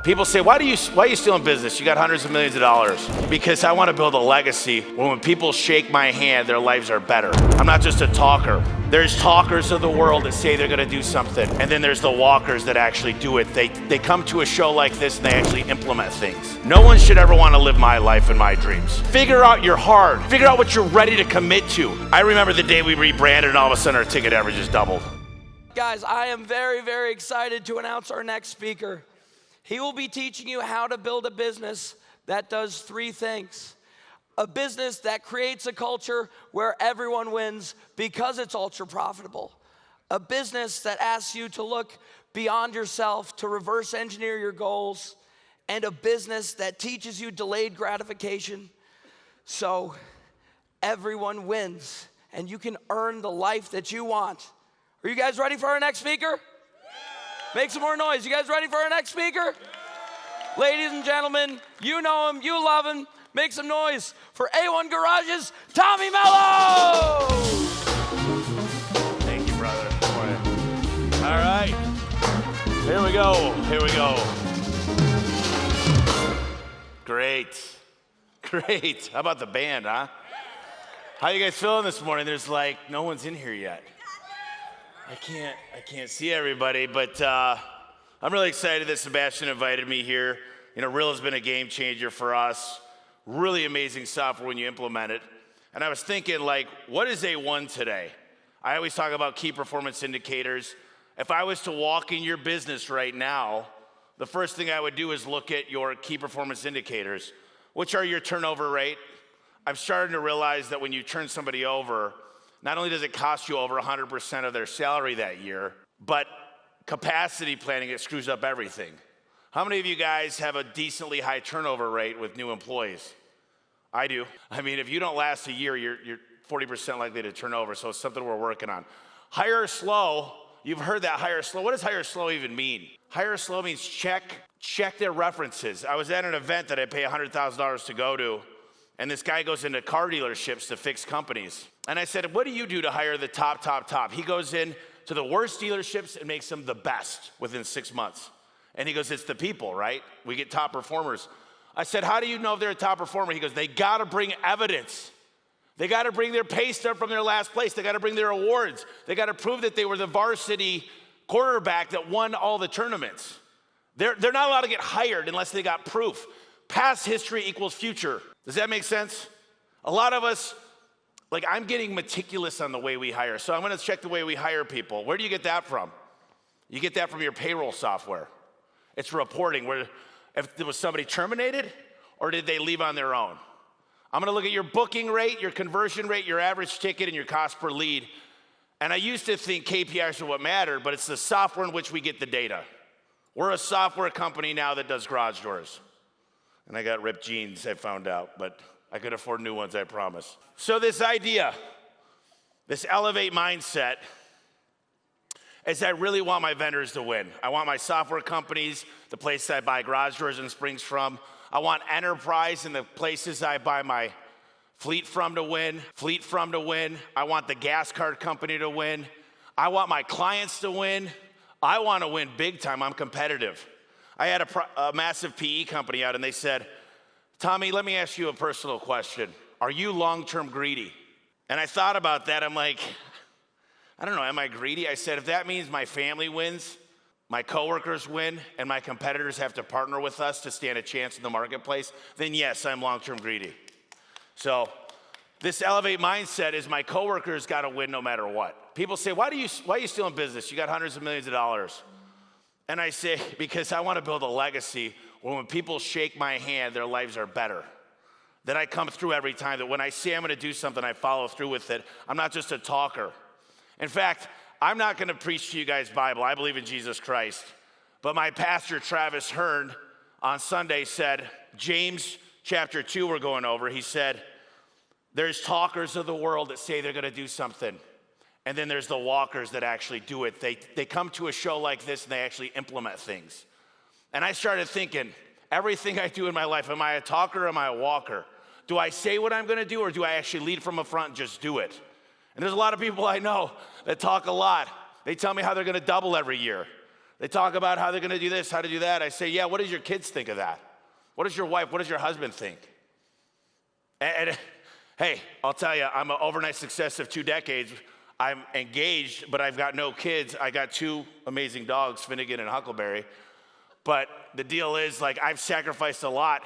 People say, why are you still in business? You got hundreds of millions of dollars. Because I want to build a legacy where when people shake my hand, their lives are better. I'm not just a talker. There's talkers of the world that say they're gonna do something, and then there's the walkers that actually do it. They come to a show like this and they actually implement things. No one should ever want to live my life and my dreams. Figure out your heart. Figure out what you're ready to commit to. I remember the day we rebranded and all of a sudden our ticket averages doubled. Guys, I am very, very excited to announce our next speaker. He will be teaching you how to build a business that does three things. A business that creates a culture where everyone wins because it's ultra profitable. A business that asks you to look beyond yourself, to reverse engineer your goals. And a business that teaches you delayed gratification so everyone wins and you can earn the life that you want. Are you guys ready for our next speaker? Make some more noise. You guys ready for our next speaker? Ladies and gentlemen, you know him, you love him. Make some noise for A1 Garage's Tommy Mello. Thank you, brother. All right. Here we go. Here we go. Great. Great. How about the band, huh? How you guys feeling this morning? There's like no one's in here yet. I can't see everybody, but I'm really excited that Sebastian invited me here. You know, Rilla's been a game changer for us. Really amazing software when you implement it. And I was thinking, like, what is A1 today? I always talk about key performance indicators. If I was to walk in your business right now, the first thing I would do is look at your key performance indicators, which are your turnover rate. I'm starting to realize that when you turn somebody over, not only does it cost you over 100% of their salary that year, but capacity planning, it screws up everything. How many of you guys have a decently high turnover rate with new employees? I do. I mean, if you don't last a year, you're 40% likely to turn over, so it's something we're working on. Hire slow, you've heard that, hire slow. What does hire slow even mean? Hire slow means check their references. I was at an event that I pay $100,000 to go to, and this guy goes into car dealerships to fix companies. And I said, what do you do to hire the top? He goes in to the worst dealerships and makes them the best within 6 months. And he goes, it's the people, right? We get top performers. I said, how do you know if they're a top performer? He goes, they gotta bring evidence. They gotta bring their pay stub from their last place. They gotta bring their awards. They gotta prove that they were the varsity quarterback that won all the tournaments. They're not allowed to get hired unless they got proof. Past history equals future. Does that make sense? A lot of us, like, I'm getting meticulous on the way we hire. So I'm gonna check the way we hire people. Where do you get that from? You get that from your payroll software. It's reporting where if there was somebody terminated or did they leave on their own. I'm gonna look at your booking rate, your conversion rate, your average ticket, and your cost per lead. And I used to think KPIs are what mattered, but it's the software in which we get the data. We're a software company now that does garage doors. And I got ripped jeans, I found out, but I could afford new ones, I promise. So this idea, this elevate mindset, is I really want my vendors to win. I want my software companies, the place I buy garage doors and springs from. I want enterprise and the places I buy my fleet from to win. I want the gas card company to win. I want my clients to win. I want to win big time. I'm competitive. I had a massive PE company out and they said, Tommy, let me ask you a personal question. Are you long-term greedy? And I thought about that. I'm like, I don't know, am I greedy? I said, if that means my family wins, my coworkers win, and my competitors have to partner with us to stand a chance in the marketplace, then yes, I'm long-term greedy. So this elevate mindset is my coworkers gotta win no matter what. People say, why are you still in business? You got hundreds of millions of dollars. And I say, because I wanna build a legacy where when people shake my hand, their lives are better. That I come through every time, that when I say I'm gonna do something, I follow through with it. I'm not just a talker. In fact, I'm not gonna preach to you guys Bible. I believe in Jesus Christ. But my pastor, Travis Hearn, on Sunday said, James chapter 2 we're going over, he said, there's talkers of the world that say they're gonna do something. And then there's the walkers that actually do it. They come to a show like this and they actually implement things. And I started thinking, everything I do in my life, am I a talker or am I a walker? Do I say what I'm gonna do or do I actually lead from the front and just do it? And there's a lot of people I know that talk a lot. They tell me how they're gonna double every year. They talk about how they're gonna do this, how to do that. I say, yeah, what does your kids think of that? What does your wife, what does your husband think? And hey, I'll tell you, I'm an overnight success of 2 decades. I'm engaged, but I've got no kids. I got 2 amazing dogs, Finnegan and Huckleberry. But the deal is, like, I've sacrificed a lot.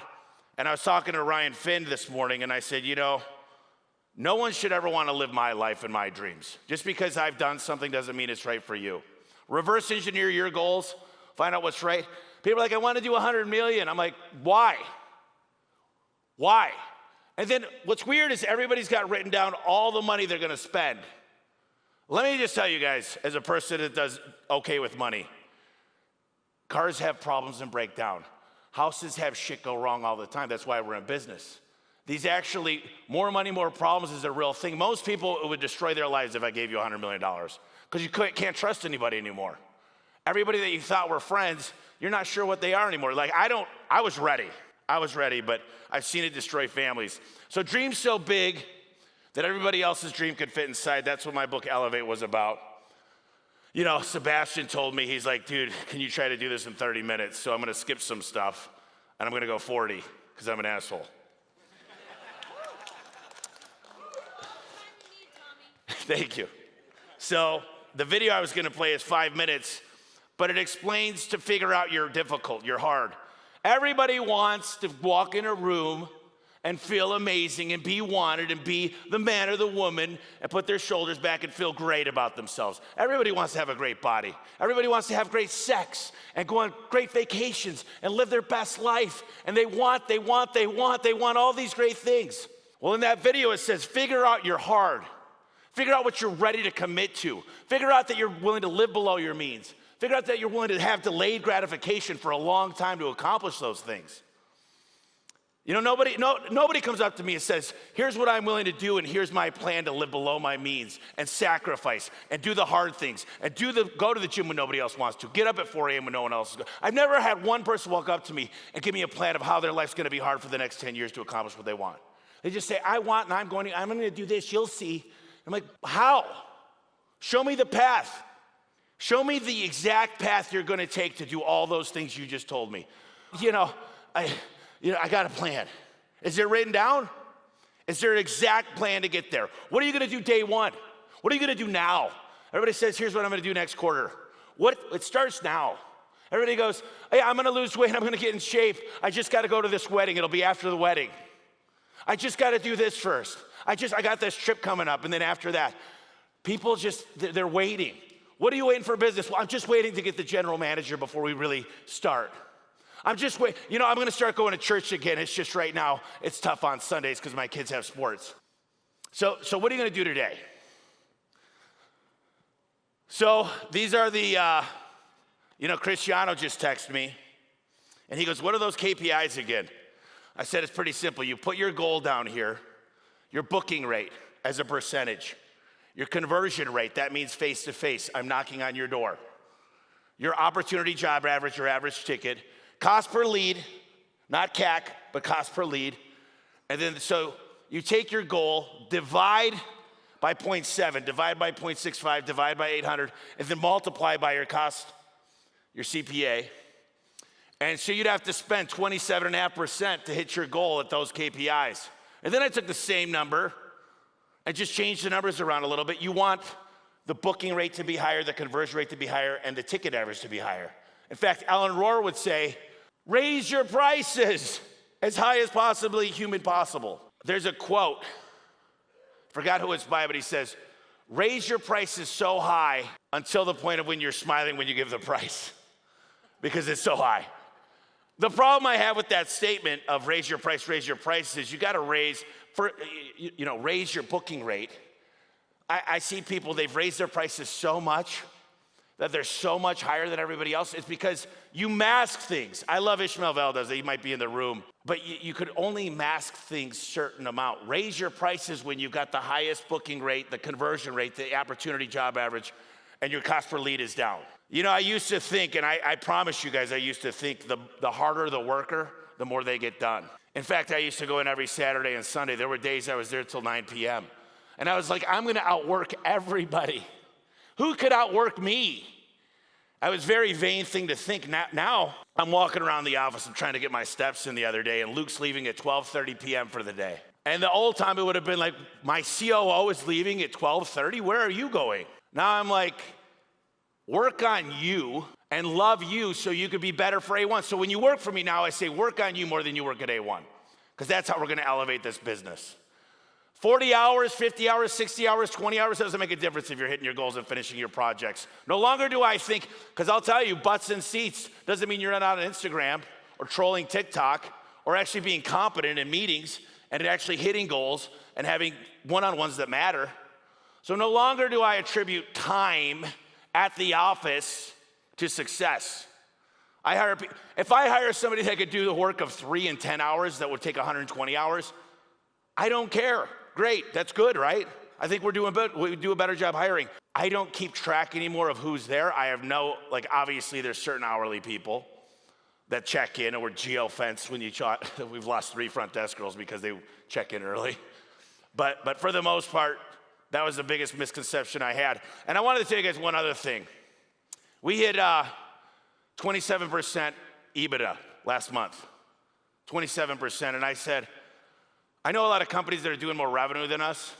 And I was talking to Ryan Finn this morning, and I said, you know, no one should ever want to live my life and my dreams. Just because I've done something doesn't mean it's right for you. Reverse engineer your goals, find out what's right. People are like, I want to do 100 million. I'm like, why? Why? And then what's weird is everybody's got written down all the money they're going to spend. Let me just tell you guys, as a person that does okay with money, cars have problems and break down. Houses have shit go wrong all the time. That's why we're in business. These actually, more money, more problems is a real thing. Most people, it would destroy their lives if I gave you $100 million because you can't trust anybody anymore. Everybody that you thought were friends, you're not sure what they are anymore. Like, I was ready, but I've seen it destroy families. So dreams so big that everybody else's dream could fit inside. That's what my book Elevate was about. You know, Sebastian told me, he's like, dude, can you try to do this in 30 minutes? So I'm gonna skip some stuff, and I'm gonna go 40, because I'm an asshole. Thank you. So the video I was gonna play is 5 minutes, but it explains to figure out your difficult, your hard. Everybody wants to walk in a room and feel amazing and be wanted and be the man or the woman and put their shoulders back and feel great about themselves. Everybody wants to have a great body. Everybody wants to have great sex and go on great vacations and live their best life. And they want all these great things. Well, in that video, it says, figure out your hard. Figure out what you're ready to commit to. Figure out that you're willing to live below your means. Figure out that you're willing to have delayed gratification for a long time to accomplish those things. You know, nobody comes up to me and says, here's what I'm willing to do, and here's my plan to live below my means and sacrifice and do the hard things and go to the gym when nobody else wants to, get up at 4 a.m. when no one else is going. I've never had one person walk up to me and give me a plan of how their life's gonna be hard for the next 10 years to accomplish what they want. They just say, I'm gonna do this, you'll see. I'm like, how? Show me the path. Show me the exact path you're gonna take to do all those things you just told me. I got a plan. Is it written down? Is there an exact plan to get there? What are you gonna do day one? What are you gonna do now? Everybody says, here's what I'm gonna do next quarter. It starts now. Everybody goes, hey, I'm gonna lose weight, I'm gonna get in shape. I just gotta go to this wedding, it'll be after the wedding. I just gotta do this first. I got this trip coming up, and then after that. People they're waiting. What are you waiting for business? Well, I'm just waiting to get the general manager before we really start. I'm just waiting. You know, I'm gonna start going to church again. It's just right now, it's tough on Sundays because my kids have sports. So what are you gonna do today? So these are the, Cristiano just texted me, and he goes, what are those KPIs again? I said, it's pretty simple. You put your goal down here, your booking rate as a percentage, your conversion rate, that means face-to-face, I'm knocking on your door. Your opportunity job average, your average ticket, cost per lead, not CAC, but cost per lead. And then, so you take your goal, divide by 0.7, divide by 0.65, divide by 800, and then multiply by your cost, your CPA. And so you'd have to spend 27.5% to hit your goal at those KPIs. And then I took the same number and just changed the numbers around a little bit. You want the booking rate to be higher, the conversion rate to be higher, and the ticket average to be higher. In fact, Alan Rohr would say, raise your prices as high as possibly human possible. There's a quote, forgot who it's by, but he says, raise your prices so high until the point of when you're smiling when you give the price, because it's so high. The problem I have with that statement of raise your price is you gotta raise your booking rate. I see people, they've raised their prices so much that they're so much higher than everybody else. It's because you mask things. I love Ishmael Valdez, he might be in the room, but you could only mask things certain amount. Raise your prices when you've got the highest booking rate, the conversion rate, the opportunity job average, and your cost per lead is down. You know, I used to think, and I promise you guys, I used to think the harder the worker, the more they get done. In fact, I used to go in every Saturday and Sunday. There were days I was there till 9 p.m. And I was like, I'm gonna outwork everybody. Who could outwork me? I was very vain thing to think. Now I'm walking around the office. I'm trying to get my steps in the other day, and Luke's leaving at 12:30 p.m. for the day. And the old time it would have been like, my COO is leaving at 12:30. Where are you going? Now I'm like, work on you and love you so you could be better for A1. So when you work for me now, I say work on you more than you work at A1, because that's how we're going to elevate this business. 40 hours, 50 hours, 60 hours, 20 hours doesn't make a difference if you're hitting your goals and finishing your projects. No longer do I think, because I'll tell you, butts in seats doesn't mean you're not on Instagram or trolling TikTok or actually being competent in meetings and actually hitting goals and having one-on-ones that matter. So no longer do I attribute time at the office to success. If I hire somebody that could do the work of 3 and 10 hours that would take 120 hours, I don't care. Great, that's good, right? I think we do a better job hiring. I don't keep track anymore of who's there. I have obviously there's certain hourly people that check in, and we're geo-fenced when you we've lost 3 front desk girls because they check in early. But for the most part, that was the biggest misconception I had. And I wanted to tell you guys one other thing. We hit 27% EBITDA last month, 27%. And I said, I know a lot of companies that are doing more revenue than us,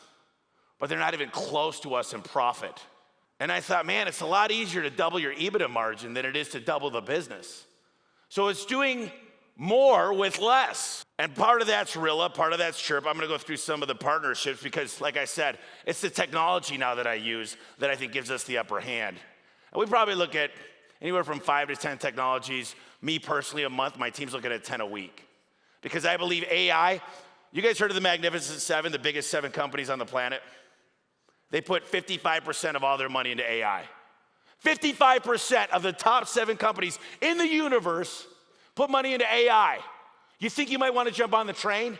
but they're not even close to us in profit. And I thought, man, it's a lot easier to double your EBITDA margin than it is to double the business. So it's doing more with less. And part of that's Rilla, part of that's Chirp. I'm gonna go through some of the partnerships because, like I said, it's the technology now that I use that I think gives us the upper hand. And we probably look at anywhere from 5 to 10 technologies. Me personally, a month, my team's looking at 10 a week. Because I believe AI, you guys heard of the Magnificent Seven, the biggest 7 companies on the planet? They put 55% of all their money into AI. 55% of the top 7 companies in the universe put money into AI. You think you might want to jump on the train?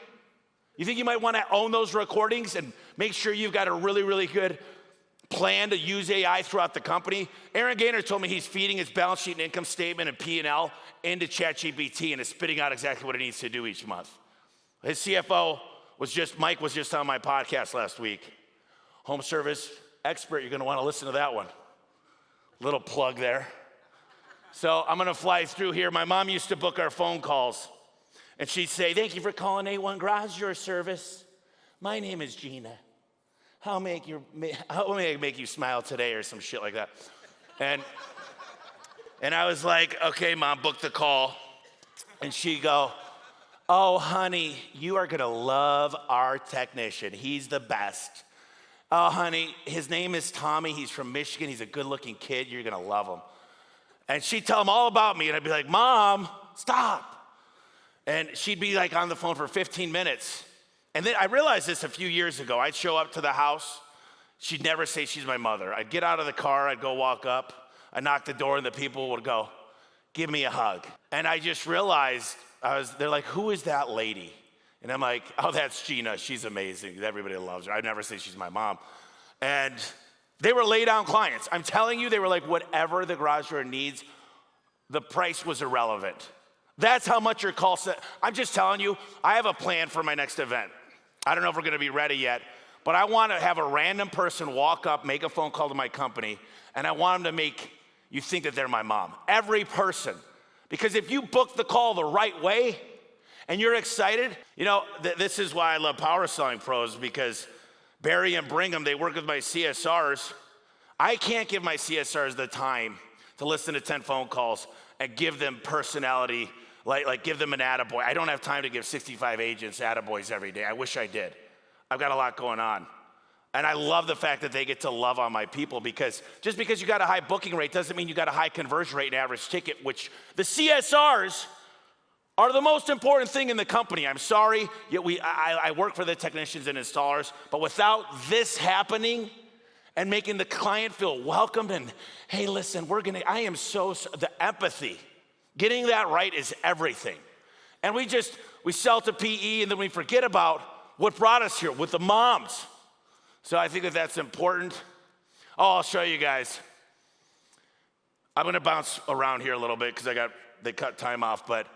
You think you might want to own those recordings and make sure you've got a really, really good plan to use AI throughout the company? Aaron Gaynor told me he's feeding his balance sheet and income statement and P&L into ChatGPT, and it's spitting out exactly what it needs to do each month. His CFO Mike was just on my podcast last week. Home service expert, you're gonna wanna listen to that one. Little plug there. So I'm gonna fly through here. My mom used to book our phone calls, and she'd say, thank you for calling A1 Garage Door Service. My name is Gina. How may I make you smile today, or some shit like that. And I was like, okay, Mom, book the call. And she'd go, oh, honey, you are gonna love our technician. He's the best. Oh, honey, his name is Tommy. He's from Michigan. He's a good-looking kid. You're gonna love him. And she'd tell him all about me, and I'd be like, Mom, stop. And she'd be like on the phone for 15 minutes. And then I realized this a few years ago. I'd show up to the house. She'd never say she's my mother. I'd get out of the car. I'd go walk up. I'd knock the door, and the people would go, give me a hug. And I just realized, they're like, who is that lady? And I'm like, oh, that's Gina. She's amazing. Everybody loves her. I'd never say she's my mom. And they were lay down clients. I'm telling you, they were like, whatever the garage door needs, the price was irrelevant. That's how much your call set. I'm just telling you, I have a plan for my next event. I don't know if we're gonna be ready yet, but I wanna have a random person walk up, make a phone call to my company, and I want them to make you think that they're my mom. Every person. Because if you book the call the right way, and you're excited, this is why I love Power Selling Pros, because Barry and Brigham, they work with my CSRs. I can't give my CSRs the time to listen to 10 phone calls and give them personality, like give them an attaboy. I don't have time to give 65 agents attaboys every day. I wish I did. I've got a lot going on. And I love the fact that they get to love on my people, because just because you got a high booking rate doesn't mean you got a high conversion rate and average ticket, which the CSRs are the most important thing in the company. I'm sorry, yet I work for the technicians and installers, but without this happening and making the client feel welcomed and, hey, listen, the empathy, getting that right is everything. And we sell to PE, and then we forget about what brought us here with the moms. So I think that that's important. Oh, I'll show you guys. I'm gonna bounce around here a little bit because they cut time off, but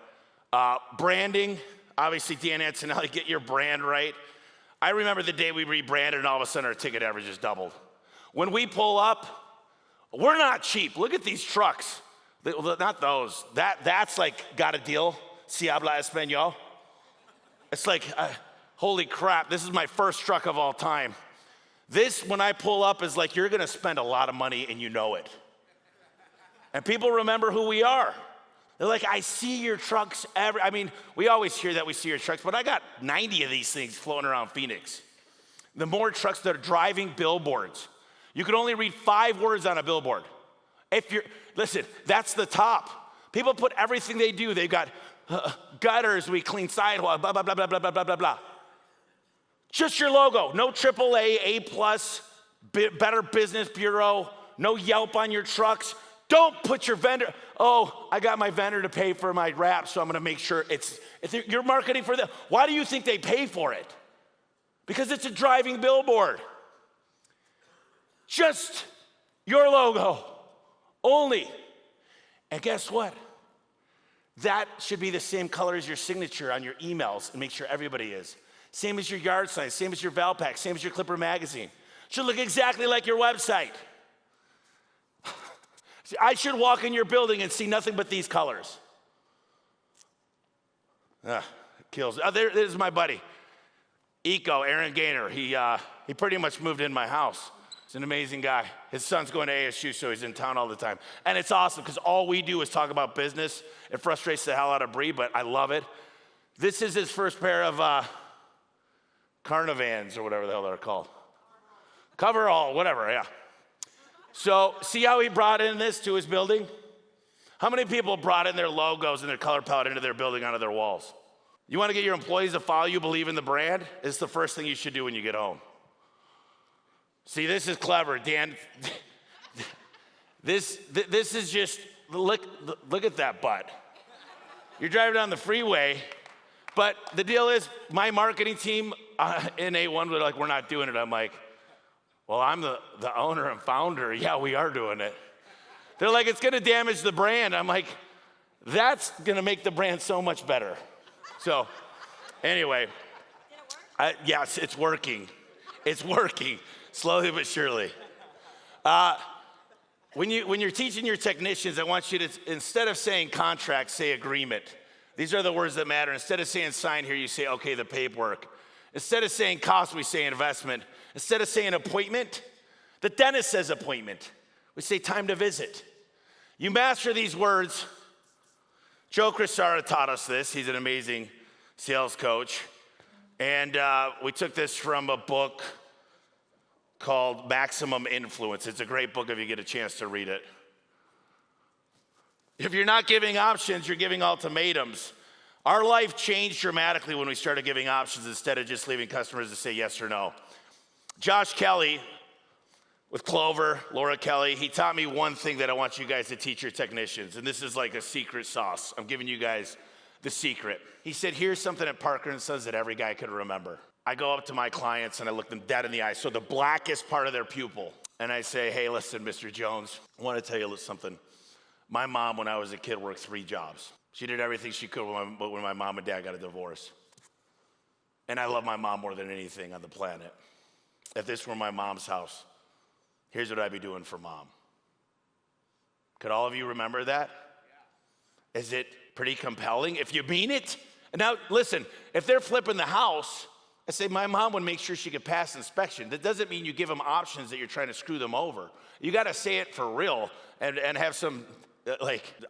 branding, obviously Dan Antonelli, get your brand right. I remember the day we rebranded and all of a sudden our ticket averages doubled. When we pull up, We're not cheap. Look at these trucks. Not those. That's like, got a deal. Si habla español. It's like, holy crap, this is my first truck of all time. This, when I pull up, is like, you're gonna spend a lot of money and you know it. And people remember who we are. They're like, I see your trucks I mean, we always hear that we see your trucks, but I got 90 of these things floating around Phoenix. The more trucks that are driving billboards. You can only read 5 words on a billboard. Listen, that's the top. People put everything they do. They've got gutters, we clean sidewalks, blah, blah, blah, blah, blah, blah, blah, blah, blah. Just your logo. No AAA, A+, Better Business Bureau, no Yelp on your trucks. Don't put your vendor, I got my vendor to pay for my wrap, so I'm gonna make sure you're marketing for them. Why do you think they pay for it? Because it's a driving billboard. Just your logo only. And guess what? That should be the same color as your signature on your emails and make sure everybody is. Same as your yard sign, same as your Valpak, same as your Clipper magazine. Should look exactly like your website. I should walk in your building and see nothing but these colors. It kills. There's my buddy, Aaron Gaynor. He pretty much moved in my house. He's an amazing guy. His son's going to ASU, so he's in town all the time. And it's awesome because all we do is talk about business. It frustrates the hell out of Bree, but I love it. This is his first pair of Carnivans or whatever the hell they're called. Coverall, whatever, yeah. So see how he brought in this to his building? How many people brought in their logos and their color palette into their building onto their walls? You want to get your employees to follow you, believe in the brand? It's the first thing you should do when you get home. See, this is clever, Dan. This is just, look at that butt. You're driving down the freeway, but the deal is my marketing team in A1 were like, we're not doing it. I'm like, well, I'm the owner and founder. Yeah, we are doing it. They're like, it's gonna damage the brand. I'm like, that's gonna make the brand so much better. So anyway, yes, it's working. It's working, slowly but surely. When you're teaching your technicians, I want you to, instead of saying contract, say agreement. These are the words that matter. Instead of saying sign here, you say, okay, the paperwork. Instead of saying cost, we say investment. Instead of saying appointment, the dentist says appointment. We say time to visit. You master these words. Joe Crisara taught us this. He's an amazing sales coach. And we took this from a book called Maximum Influence. It's a great book if you get a chance to read it. If you're not giving options, you're giving ultimatums. Our life changed dramatically when we started giving options instead of just leaving customers to say yes or no. Josh Kelly with Clover, Laura Kelly, he taught me one thing that I want you guys to teach your technicians, and this is like a secret sauce. I'm giving you guys the secret. He said, here's something at Parker & Sons that every guy could remember. I go up to my clients and I look them dead in the eye, so the blackest part of their pupil, and I say, hey, listen, Mr. Jones, I want to tell you something. My mom, when I was a kid, worked 3 jobs. She did everything she could when my mom and dad got a divorce. And I love my mom more than anything on the planet. If this were my mom's house, here's what I'd be doing for mom. Could all of you remember that? Is it pretty compelling? If you mean it. And now, listen, if they're flipping the house, I say my mom would make sure she could pass inspection. That doesn't mean you give them options that you're trying to screw them over. You got to say it for real and have some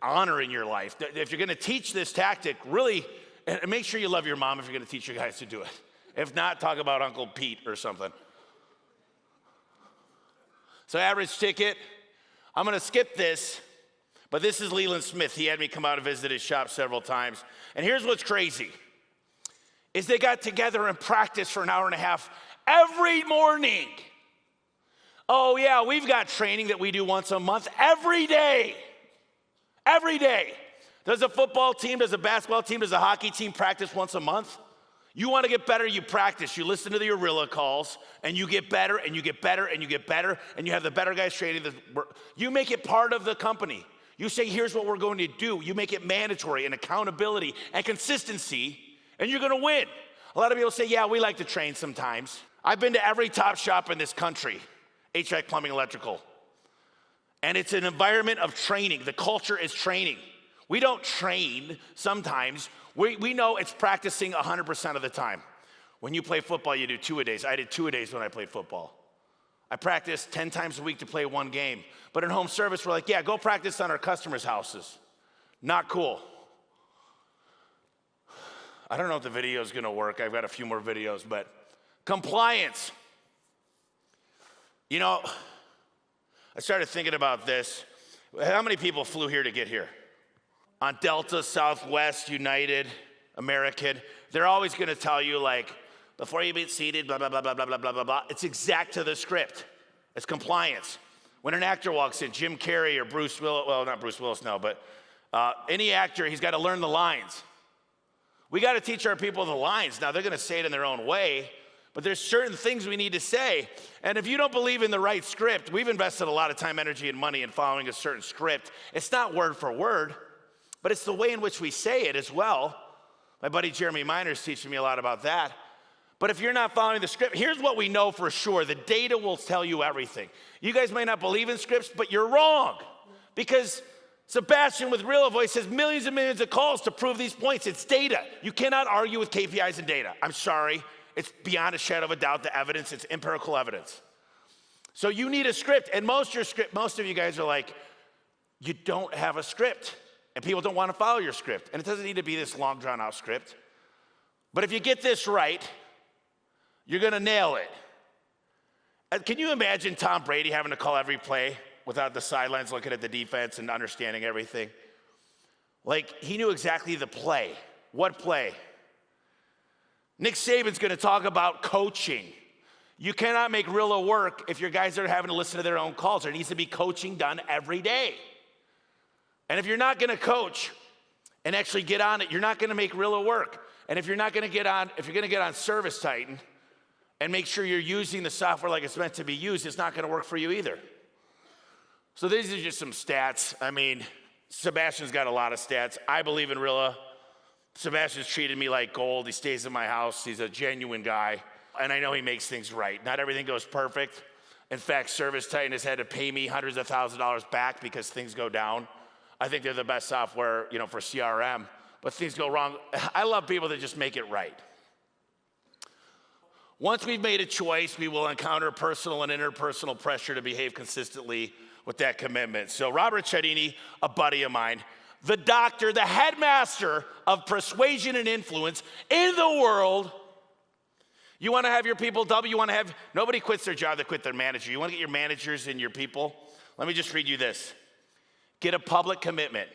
honor in your life. If you're going to teach this tactic, really, and make sure you love your mom if you're going to teach your guys to do it. If not, talk about Uncle Pete or something. So average ticket, I'm going to skip this, but this is Leland Smith. He had me come out and visit his shop several times. And here's what's crazy, is they got together and practiced for an hour and a half every morning. Oh yeah, we've got training that we do once a month every day. Every day. Does a football team, does a basketball team, does a hockey team practice once a month? You want to get better, you practice. You listen to the Rilla calls, and you get better, and you get better, and you get better, and you have the better guys training. You make it part of the company. You say, here's what we're going to do. You make it mandatory and accountability and consistency, and you're going to win. A lot of people say, yeah, we like to train sometimes. I've been to every top shop in this country, HVAC, plumbing, electrical. And it's an environment of training. The culture is training. We don't train sometimes. We know it's practicing 100% of the time. When you play football, you do 2-a-days. I did 2-a-days when I played football. I practiced 10 times a week to play one game. But in home service, we're like, yeah, go practice on our customers' houses. Not cool. I don't know if the video is going to work. I've got a few more videos, but compliance. You know, I started thinking about this. How many people flew here to get here? On Delta, Southwest, United, American, they're always going to tell you, like, before you get seated, blah, blah, blah, blah, blah, blah, blah, blah, blah. It's exact to the script. It's compliance. When an actor walks in, Jim Carrey or Bruce Willis, well, not Bruce Willis now, but any actor, he's got to learn the lines. We got to teach our people the lines. Now, they're going to say it in their own way, but there's certain things we need to say. And if you don't believe in the right script, we've invested a lot of time, energy, and money in following a certain script. It's not word for word, but it's the way in which we say it as well. My buddy Jeremy Miner's teaching me a lot about that. But if you're not following the script, here's what we know for sure. The data will tell you everything. You guys may not believe in scripts, but you're wrong. Because Sebastian with Rilla Voice has millions and millions of calls to prove these points. It's data. You cannot argue with KPIs and data. I'm sorry. It's beyond a shadow of a doubt, the evidence. It's empirical evidence. So you need a script. And most of you guys are like, you don't have a script. And people don't want to follow your script. And it doesn't need to be this long, drawn-out script. But if you get this right, you're going to nail it. Can you imagine Tom Brady having to call every play without the sidelines looking at the defense and understanding everything? Like, he knew exactly the play. What play? Nick Saban's going to talk about coaching. You cannot make Rilla work if your guys are having to listen to their own calls. There needs to be coaching done every day. And if you're not going to coach and actually get on it, you're not going to make Rilla work. And if you're not going to get on, if you're going to get on Service Titan and make sure you're using the software like it's meant to be used, it's not going to work for you either. So these are just some stats. I mean, Sebastian's got a lot of stats. I believe in Rilla. Sebastian's treated me like gold. He stays in my house. He's a genuine guy. And I know he makes things right. Not everything goes perfect. In fact, Service Titan has had to pay me hundreds of thousands of dollars back because things go down. I think they're the best software, for CRM, but things go wrong. I love people that just make it right. Once we've made a choice, we will encounter personal and interpersonal pressure to behave consistently with that commitment. So Robert Cialdini, a buddy of mine, the doctor, the headmaster of persuasion and influence in the world. You want to have your people double? Nobody quits their job, they quit their manager. You want to get your managers and your people? Let me just read you this. Get a public commitment.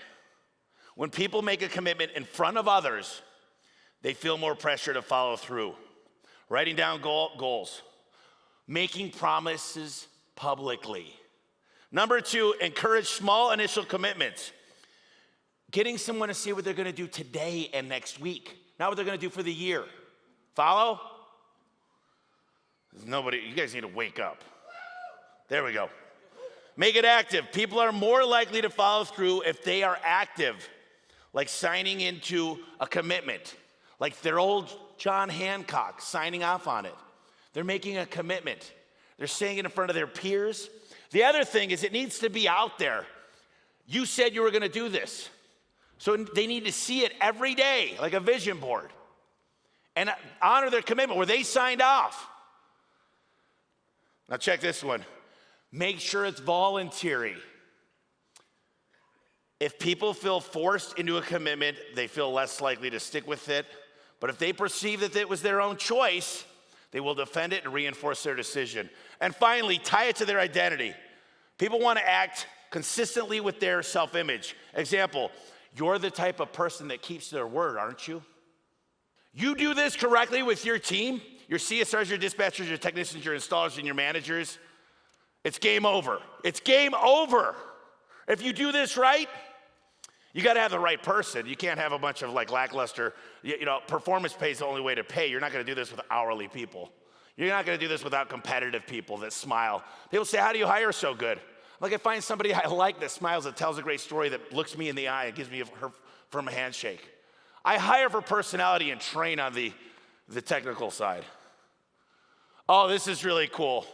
When people make a commitment in front of others, they feel more pressure to follow through. Writing down goals. Making promises publicly. Number 2, encourage small initial commitments. Getting someone to see what they're going to do today and next week, not what they're going to do for the year. Follow? You guys need to wake up. There we go. Make it active. People are more likely to follow through if they are active, like signing into a commitment, like their old John Hancock signing off on it. They're making a commitment. They're saying it in front of their peers. The other thing is it needs to be out there. You said you were going to do this. So they need to see it every day, like a vision board, and honor their commitment where they signed off. Now check this one. Make sure it's voluntary. If people feel forced into a commitment, they feel less likely to stick with it. But if they perceive that it was their own choice, they will defend it and reinforce their decision. And finally, tie it to their identity. People want to act consistently with their self-image. Example, you're the type of person that keeps their word, aren't you? You do this correctly with your team, your CSRs, your dispatchers, your technicians, your installers, and your managers, it's game over. It's game over. If you do this right, you got to have the right person. You can't have a bunch of lackluster, performance pay is the only way to pay. You're not going to do this with hourly people. You're not going to do this without competitive people that smile. People say, how do you hire so good? I find somebody I like that smiles, that tells a great story, that looks me in the eye and gives me a firm handshake. I hire for personality and train on the technical side. Oh, this is really cool.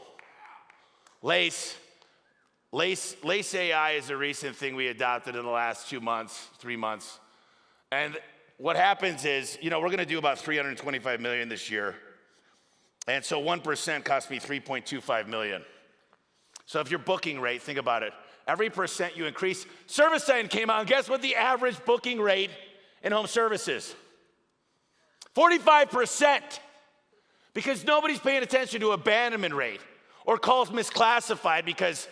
Lace Lace AI is a recent thing we adopted in the last 2 months, 3 months. And what happens is, we're gonna do about 325 million this year. And so 1% costs me 3.25 million. So if your booking rate, think about it, every percent you increase, ServiceTitan came out, and guess what the average booking rate in home service is? 45%. Because nobody's paying attention to abandonment rate or calls misclassified because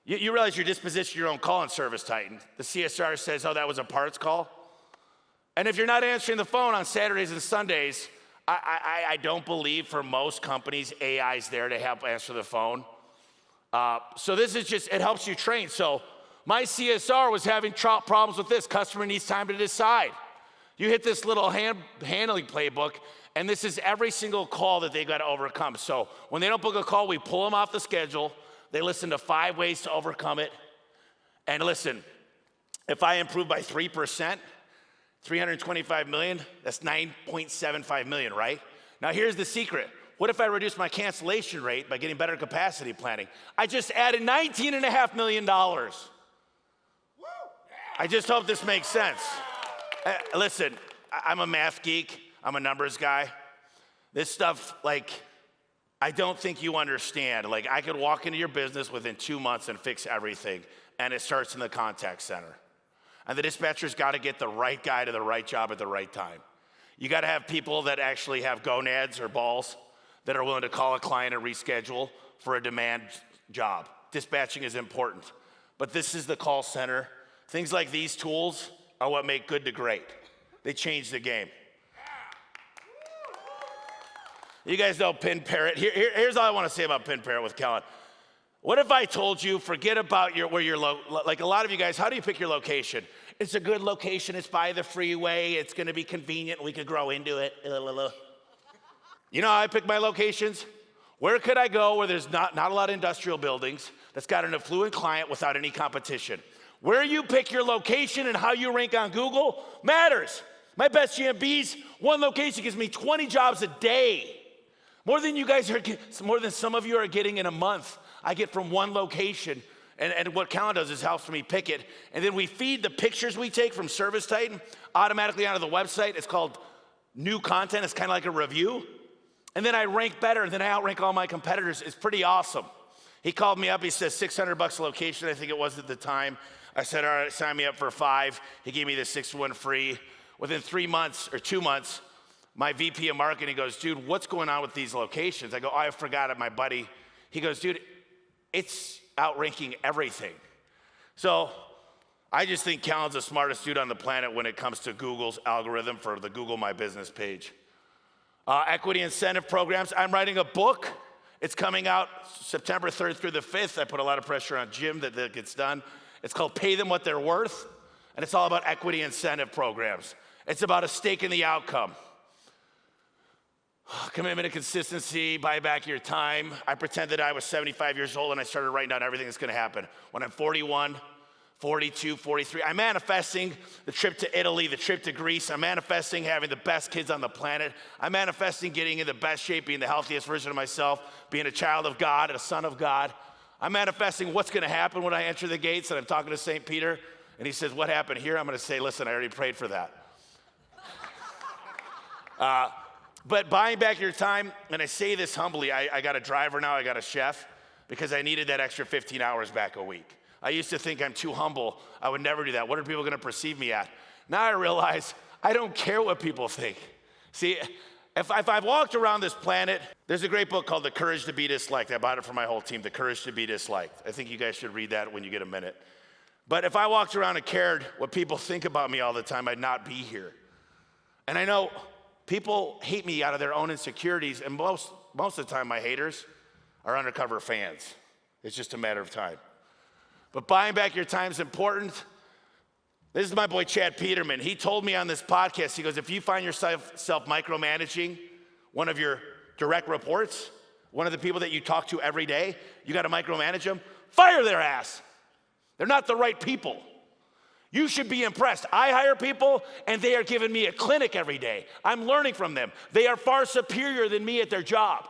you realize you're dispositioning your own call in ServiceTitan. The CSR says, oh, that was a parts call. And if you're not answering the phone on Saturdays and Sundays, I don't believe for most companies AI is there to help answer the phone. So this is just, it helps you train. So my CSR was having problems with this. Customer needs time to decide. You hit this little handling playbook, and this is every single call that they got to overcome. So when they don't book a call, we pull them off the schedule. They listen to 5 ways to overcome it. And listen, if I improve by 3%, 325 million, that's 9.75 million, right? Now here's the secret. What if I reduce my cancellation rate by getting better capacity planning? I just added $19.5 million. I just hope this makes sense. Listen, I'm a math geek. I'm a numbers guy. This stuff, I don't think you understand. I could walk into your business within 2 months and fix everything, and it starts in the contact center. And the dispatcher's got to get the right guy to the right job at the right time. You got to have people that actually have gonads or balls that are willing to call a client and reschedule for a demand job. Dispatching is important, but this is the call center. Things like these tools are what make good to great. They change the game. You guys know Pin Parrot. Here's all I want to say about Pin Parrot with Kellen. What if I told you, forget about where you're, like a lot of you guys, how do you pick your location? It's a good location, it's by the freeway, it's gonna be convenient, we could grow into it. You know how I pick my locations? Where could I go where there's not a lot of industrial buildings, that's got an affluent client without any competition? Where you pick your location and how you rank on Google matters. My best GMBs, one location gives me 20 jobs a day. More than some of you are getting in a month. I get from one location, and what Callan does is helps me pick it, and then we feed the pictures we take from ServiceTitan automatically onto the website. It's called new content. It's kind of like a review, and then I rank better, and then I outrank all my competitors. It's pretty awesome. He called me up. He says $600 a location, I think it was at the time. I said, all right, sign me up for 5. He gave me the 6th one free. Within 3 months or 2 months, my VP of marketing goes, dude, what's going on with these locations? I go, oh, I forgot it, my buddy. He goes, dude, it's outranking everything. So I just think Callan's the smartest dude on the planet when it comes to Google's algorithm for the Google My Business page. Equity incentive programs. I'm writing a book. It's coming out September 3rd through the 5th. I put a lot of pressure on Jim that gets done. It's called Pay Them What They're Worth, and it's all about equity incentive programs. It's about a stake in the outcome. Commitment to consistency, buy back your time. I pretended I was 75 years old and I started writing down everything that's gonna happen. When I'm 41, 42, 43, I'm manifesting the trip to Italy, the trip to Greece. I'm manifesting having the best kids on the planet. I'm manifesting getting in the best shape, being the healthiest version of myself, being a child of God, a son of God. I'm manifesting what's gonna happen when I enter the gates, and I'm talking to St. Peter, and he says, what happened here? I'm gonna say, listen, I already prayed for that. But buying back your time, and I say this humbly, I got a driver now, I got a chef, because I needed that extra 15 hours back a week. I used to think I'm too humble, I would never do that. What are people gonna perceive me at? Now I realize I don't care what people think. See, if I've walked around this planet, there's a great book called The Courage to Be Disliked. I bought it for my whole team, The Courage to Be Disliked. I think you guys should read that when you get a minute. But if I walked around and cared what people think about me all the time, I'd not be here. And I know people hate me out of their own insecurities, and most of the time my haters are undercover fans. It's just a matter of time. But buying back your time is important. This is my boy Chad Peterman. He told me on this podcast, he goes, if you find yourself micromanaging one of your direct reports, one of the people that you talk to every day, you gotta micromanage them, fire their ass. They're not the right people. You should be impressed. I hire people and they are giving me a clinic every day. I'm learning from them. They are far superior than me at their job.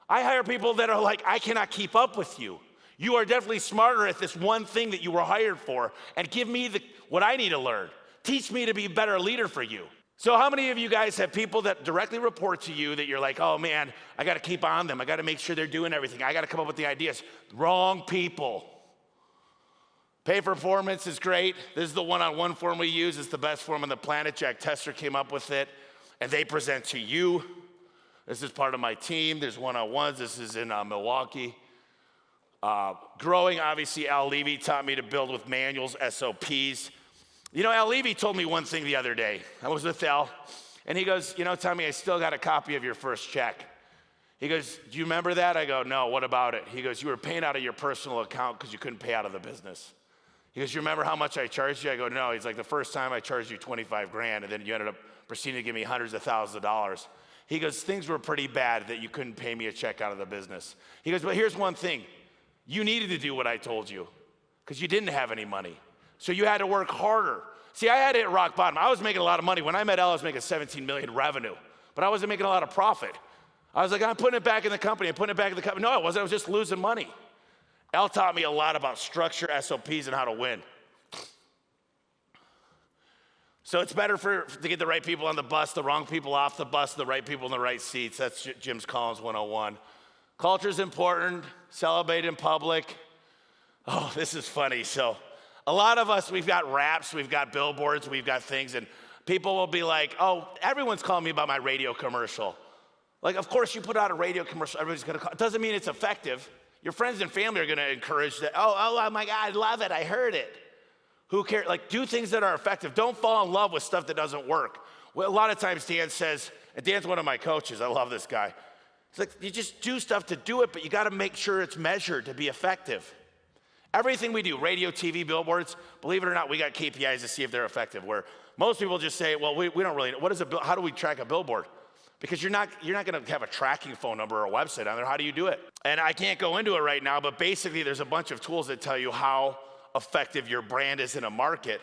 I hire people that are like, I cannot keep up with you. You are definitely smarter at this one thing that you were hired for, and give me what I need to learn. Teach me to be a better leader for you. So how many of you guys have people that directly report to you that you're like, oh man, I gotta keep on them. I gotta make sure they're doing everything. I gotta come up with the ideas. Wrong people. Pay for performance is great. This is the one-on-one form we use. It's the best form on the planet. Jack Tester came up with it, and they present to you. This is part of my team. There's one-on-ones. This is in Milwaukee. Growing, obviously, Al Levy taught me to build with manuals, SOPs. You know, Al Levy told me one thing the other day. I was with Al, and he goes, you know, Tommy, I still got a copy of your first check. He goes, do you remember that? I go, no, what about it? He goes, you were paying out of your personal account because you couldn't pay out of the business. He goes, you remember how much I charged you? I go, no. He's like, the first time I charged you 25 grand, and then you ended up proceeding to give me hundreds of thousands of dollars. He goes, things were pretty bad that you couldn't pay me a check out of the business. He goes, but here's one thing. You needed to do what I told you because you didn't have any money. So you had to work harder. See, I had to hit rock bottom. I was making a lot of money. When I met Al, I was making 17 million revenue, but I wasn't making a lot of profit. I was like, I'm putting it back in the company. I'm putting it back in the company. No, I wasn't. I was just losing money. Al taught me a lot about structure, SOPs, and how to win. So it's better to get the right people on the bus, the wrong people off the bus, the right people in the right seats. That's Jim's Collins 101. Culture is important. Celebrate in public. Oh, this is funny. So a lot of us, we've got raps, we've got billboards, we've got things, and people will be like, oh, everyone's calling me about my radio commercial. Like, of course, you put out a radio commercial, everybody's gonna call. It doesn't mean it's effective. Your friends and family are gonna encourage that. Oh my God, I love it, I heard it. Who cares? Like, do things that are effective. Don't fall in love with stuff that doesn't work. Well, a lot of times Dan says, and Dan's one of my coaches, I love this guy. It's like, you just do stuff to do it, but you gotta make sure it's measured to be effective. Everything we do, radio, TV, billboards, believe it or not, we got KPIs to see if they're effective, where most people just say, well, we don't really know. How do we track a billboard? Because you're not gonna have a tracking phone number or a website on there. How do you do it? And I can't go into it right now, but basically there's a bunch of tools that tell you how effective your brand is in a market.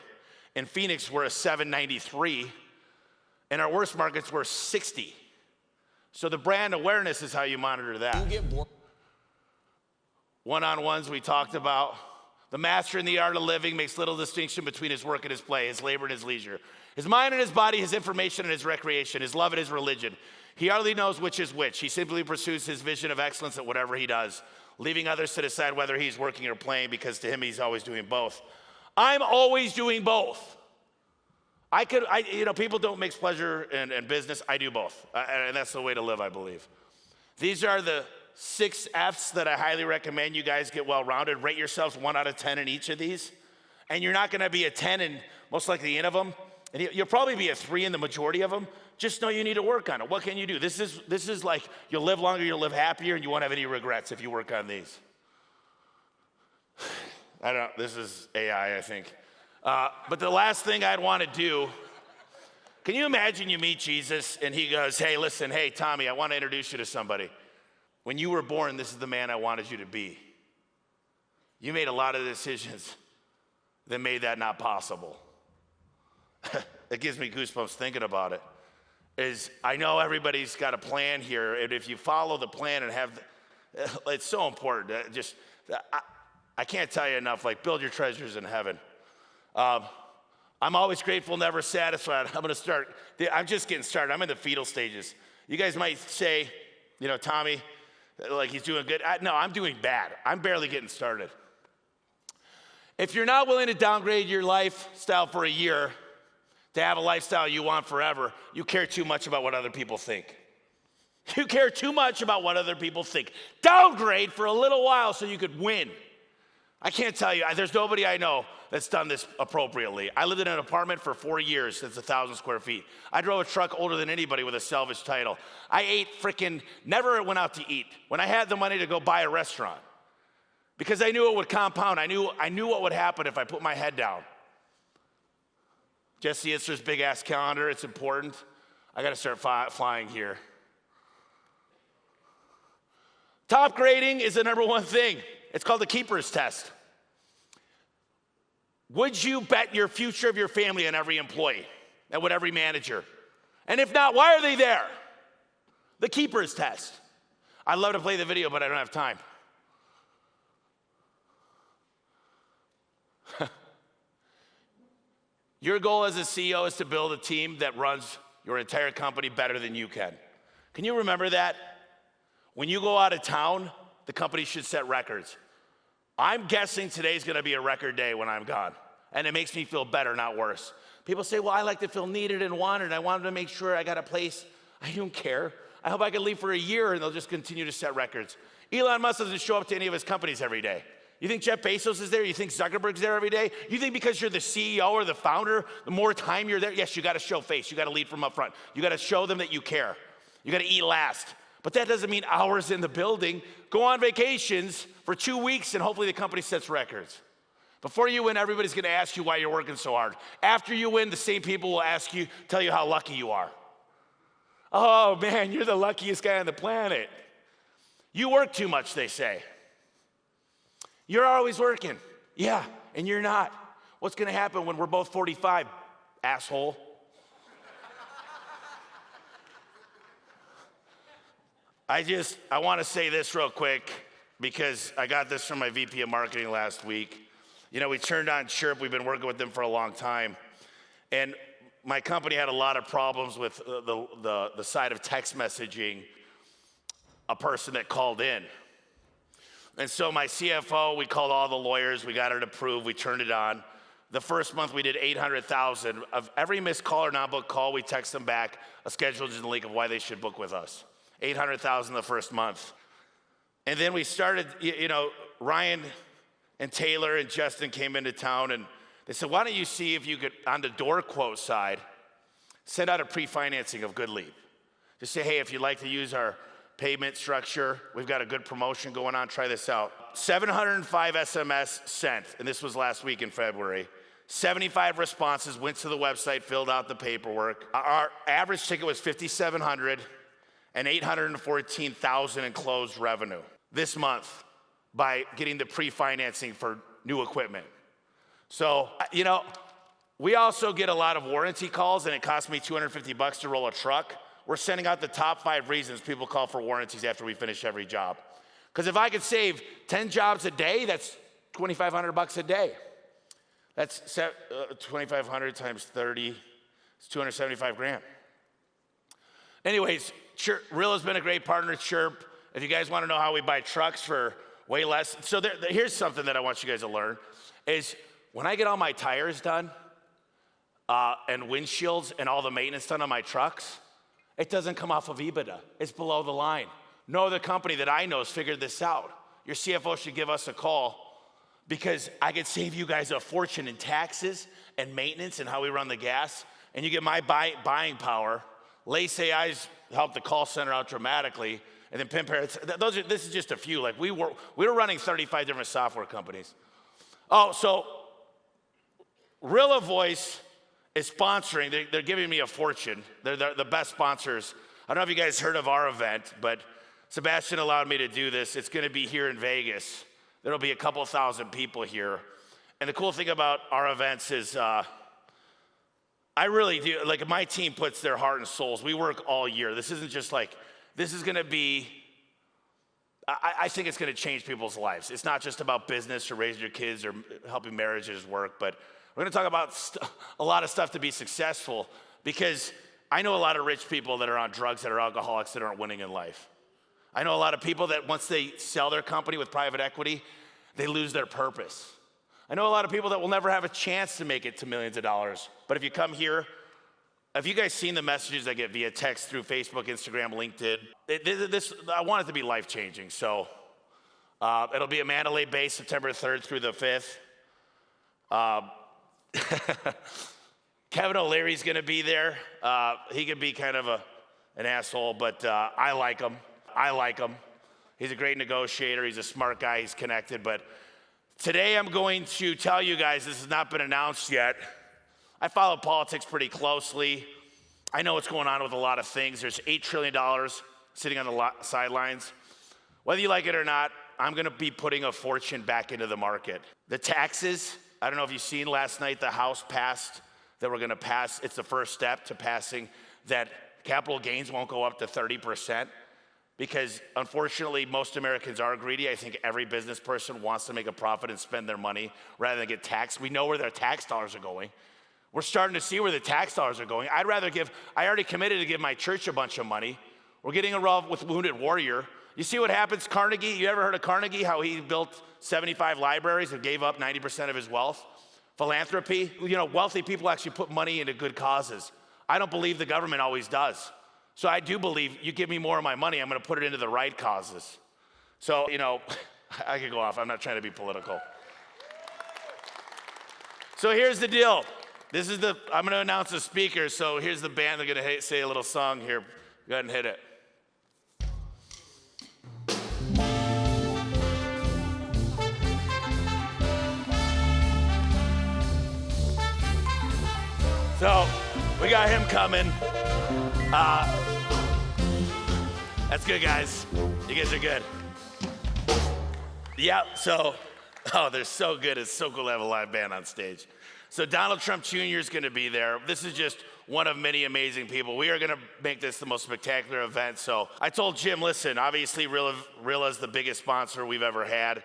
In Phoenix, we're a 793. In our worst markets, we're 60. So the brand awareness is how you monitor that. You get bored. One-on-ones we talked about. The master in the art of living makes little distinction between his work and his play, his labor and his leisure, his mind and his body, his information and his recreation, his love and his religion. He hardly knows which is which. He simply pursues his vision of excellence at whatever he does, leaving others to decide whether he's working or playing, because to him, he's always doing both. I'm always doing both. People don't mix pleasure and business. I do both, and that's the way to live, I believe. These are the 6 F's that I highly recommend you guys get well-rounded. Rate yourselves 1 out of 10 in each of these. And you're not gonna be a 10 in most likely any of them. And you'll probably be a 3 in the majority of them. Just know you need to work on it. What can you do? This is like, you'll live longer, you'll live happier, and you won't have any regrets if you work on these. I don't know, this is AI, I think. But the last thing I'd wanna do, can you imagine you meet Jesus and he goes, hey, listen, hey, Tommy, I wanna introduce you to somebody. When you were born, this is the man I wanted you to be. You made a lot of decisions that made that not possible. It gives me goosebumps thinking about it. I know everybody's got a plan here, and if you follow the plan and it's so important. I can't tell you enough, like, build your treasures in heaven. I'm always grateful, never satisfied. I'm just getting started. I'm in the fetal stages. You guys might say, Tommy, like he's doing good. No, I'm doing bad. I'm barely getting started. If you're not willing to downgrade your lifestyle for a year to have a lifestyle you want forever, you care too much about what other people think. You care too much about what other people think. Downgrade for a little while so you could win. I can't tell you, there's nobody I know that's done this appropriately. I lived in an apartment for 4 years. That's 1,000 square feet. I drove a truck older than anybody with a salvage title. I never went out to eat when I had the money to go buy a restaurant, because I knew it would compound. I knew what would happen if I put my head down. Jesse Itzler's big ass calendar, it's important. I gotta start flying here. Top grading is the number one thing. It's called the keeper's test. Would you bet your future of your family on every employee and with every manager? And if not, why are they there? The keeper's test. I'd love to play the video, but I don't have time. Your goal as a CEO is to build a team that runs your entire company better than you can. Can you remember that? When you go out of town, the company should set records. I'm guessing today's gonna be a record day when I'm gone, and it makes me feel better, not worse. People say, well, I like to feel needed and wanted. I wanted to make sure I got a place. I don't care. I hope I can leave for a year and they'll just continue to set records. Elon Musk doesn't show up to any of his companies every day. You think Jeff Bezos is there? You think Zuckerberg's there every day? You think because you're the CEO or the founder, the more time you're there, yes, you gotta show face. You gotta lead from up front. You gotta show them that you care. You gotta eat last. But that doesn't mean hours in the building. Go on vacations for 2 weeks and hopefully the company sets records. Before you win, everybody's gonna ask you why you're working so hard. After you win, the same people will tell you how lucky you are. Oh man, you're the luckiest guy on the planet. You work too much, they say. You're always working. Yeah, and you're not. What's gonna happen when we're both 45, asshole? I wanna say this real quick because I got this from my VP of marketing last week. You know, we turned on Chirp, we've been working with them for a long time. And my company had a lot of problems with the side of text messaging a person that called in. And so my CFO, we called all the lawyers, we got it approved, we turned it on. The first month we did 800,000. Of every missed call or non-book call, we text them back a scheduled link of why they should book with us. 800,000 the first month. And then we started, Ryan and Taylor and Justin came into town and they said, why don't you see if you could, on the door quote side, send out a pre-financing of Good Lead. Just say, hey, if you'd like to use our payment structure, we've got a good promotion going on, try this out. 705 SMS sent, and this was last week in February. 75 responses, went to the website, filled out the paperwork. Our average ticket was $5,700 and $814,000 in closed revenue this month by getting the pre-financing for new equipment. So, we also get a lot of warranty calls and it costs me $250 to roll a truck. We're sending out the top 5 reasons people call for warranties after we finish every job. Because if I could save 10 jobs a day, that's $2,500 a day. That's 2,500 times 30, it's 275 grand. Anyways, Rilla's been a great partner, Chirp. If you guys want to know how we buy trucks for way less. So here's something that I want you guys to learn is when I get all my tires done and windshields and all the maintenance done on my trucks, it doesn't come off of EBITDA. It's below the line. No other company that I know has figured this out. Your CFO should give us a call because I could save you guys a fortune in taxes and maintenance and how we run the gas. And you get my buying power. Lace AI's helped the call center out dramatically. And then Pimp, this is just a few. Like we were running 35 different software companies. Oh, so Rilla Voice is sponsoring. They're giving me a fortune. They're the best sponsors. I don't know if you guys heard of our event, but Sebastian allowed me to do this. It's gonna be here in Vegas. There'll be a couple thousand people here. And the cool thing about our events is I really do, like my team puts their heart and souls. We work all year. This isn't just like, this is gonna be, I think it's gonna change people's lives. It's not just about business or raising your kids or helping marriages work, but we're gonna talk about a lot of stuff to be successful because I know a lot of rich people that are on drugs, that are alcoholics, that aren't winning in life. I know a lot of people that once they sell their company with private equity, they lose their purpose. I know a lot of people that will never have a chance to make it to millions of dollars. But if you come here, have you guys seen the messages I get via text through Facebook, Instagram, LinkedIn? I want it to be life-changing. So it'll be a Mandalay Bay, September 3rd through the 5th. Kevin O'Leary's gonna be there. He can be kind of an asshole, but I like him. He's a great negotiator. He's a smart guy. He's connected. But today I'm going to tell you guys, this has not been announced yet. I follow politics pretty closely. I know what's going on with a lot of things. There's $8 trillion sitting on the sidelines. Whether you like it or not, I'm gonna be putting a fortune back into the market. The taxes, I don't know if you've seen last night, the House passed that we're gonna pass. It's the first step to passing that capital gains won't go up to 30%. because unfortunately, most Americans are greedy. I think every business person wants to make a profit and spend their money rather than get taxed. We know where their tax dollars are going. We're starting to see where the tax dollars are going. I already committed to give my church a bunch of money. We're getting involved with Wounded Warrior. You see what happens, Carnegie? You ever heard of Carnegie, how he built 75 libraries and gave up 90% of his wealth? Philanthropy, wealthy people actually put money into good causes. I don't believe the government always does. So I do believe you give me more of my money, I'm gonna put it into the right causes. So, I could go off, I'm not trying to be political. So here's the deal. I'm gonna announce the speaker, so here's the band. They're gonna say a little song here. Go ahead and hit it. So, we got him coming. That's good, guys. You guys are good. Yeah, they're so good. It's so cool to have a live band on stage. So Donald Trump Jr. is gonna be there. This is just one of many amazing people. We are gonna make this the most spectacular event. So I told Jim, listen, obviously Rilla's the biggest sponsor we've ever had.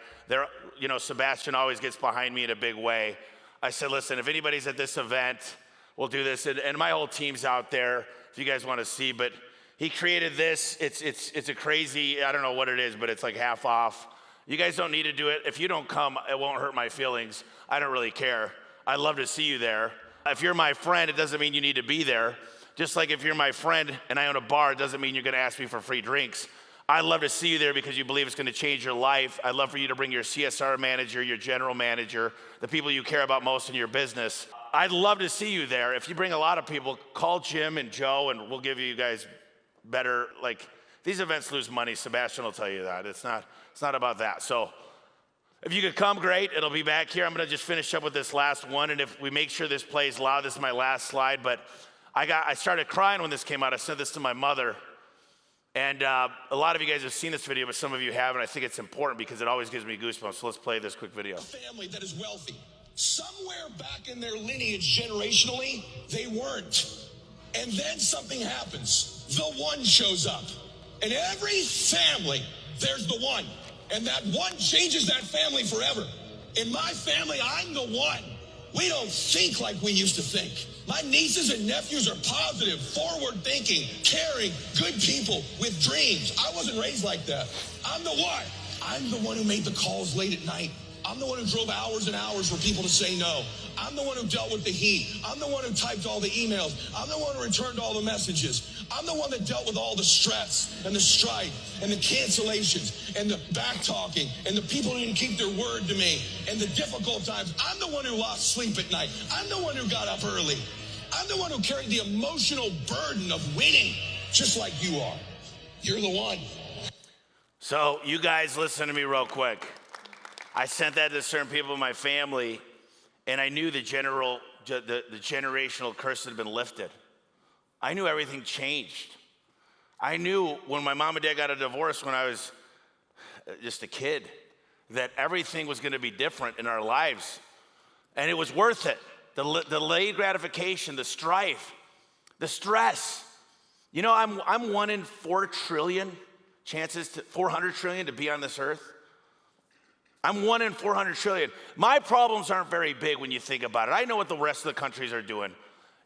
Sebastian always gets behind me in a big way. I said, listen, if anybody's at this event, we'll do this. And my whole team's out there if you guys wanna see, but he created this. It's a crazy, I don't know what it is, but it's like half off. You guys don't need to do it. If you don't come, it won't hurt my feelings. I don't really care. I'd love to see you there. If you're my friend, it doesn't mean you need to be there. Just like if you're my friend and I own a bar, it doesn't mean you're gonna ask me for free drinks. I'd love to see you there because you believe it's gonna change your life. I'd love for you to bring your CSR manager, your general manager, the people you care about most in your business. I'd love to see you there. If you bring a lot of people, call Jim and Joe and we'll give you guys better, these events lose money. Sebastian will tell you that. It's not about that. So if you could come, great. It'll be back here. I'm gonna just finish up with this last one. And if we make sure this plays loud, this is my last slide, but I started crying when this came out. I sent this to my mother. And a lot of you guys have seen this video, but some of you haven't. I think it's important because it always gives me goosebumps. So let's play this quick video. A family that is wealthy. Somewhere back in their lineage generationally, they weren't. And then something happens. The one shows up. In every family, there's the one. And that one changes that family forever. In my family, I'm the one. We don't think like we used to think. My nieces and nephews are positive, forward-thinking, caring, good people with dreams. I wasn't raised like that. I'm the one. I'm the one who made the calls late at night. I'm the one who drove hours and hours for people to say no. I'm the one who dealt with the heat. I'm the one who typed all the emails. I'm the one who returned all the messages. I'm the one that dealt with all the stress and the strife and the cancellations and the back talking and the people who didn't keep their word to me and the difficult times. I'm the one who lost sleep at night. I'm the one who got up early. I'm the one who carried the emotional burden of winning, just like you are. You're the one. So you guys listen to me real quick. I sent that to certain people in my family, and I knew the generational curse had been lifted. I knew everything changed. I knew when my mom and dad got a divorce when I was just a kid, that everything was gonna be different in our lives. And it was worth it. The delayed gratification, the strife, the stress. I'm 1 in 4 trillion chances, 400 trillion to be on this earth. I'm 1 in 400 trillion. My problems aren't very big when you think about it. I know what the rest of the countries are doing.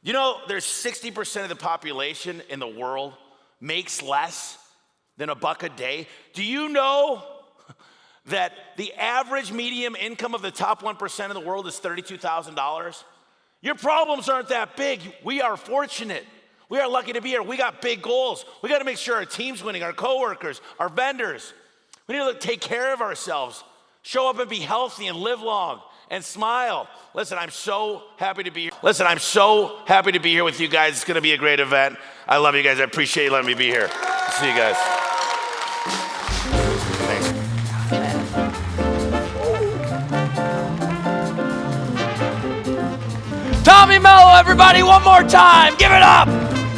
There's 60% of the population in the world makes less than $1 a day. Do you know that the average median income of the top 1% of the world is $32,000? Your problems aren't that big. We are fortunate. We are lucky to be here. We got big goals. We got to make sure our team's winning, our coworkers, our vendors. We need to take care of ourselves. Show up and be healthy and live long and smile. Listen, I'm so happy to be here. With you guys. It's going to be a great event. I love you guys. I appreciate you letting me be here. See you guys. Thanks. Tommy Mello, everybody, one more time. Give it up.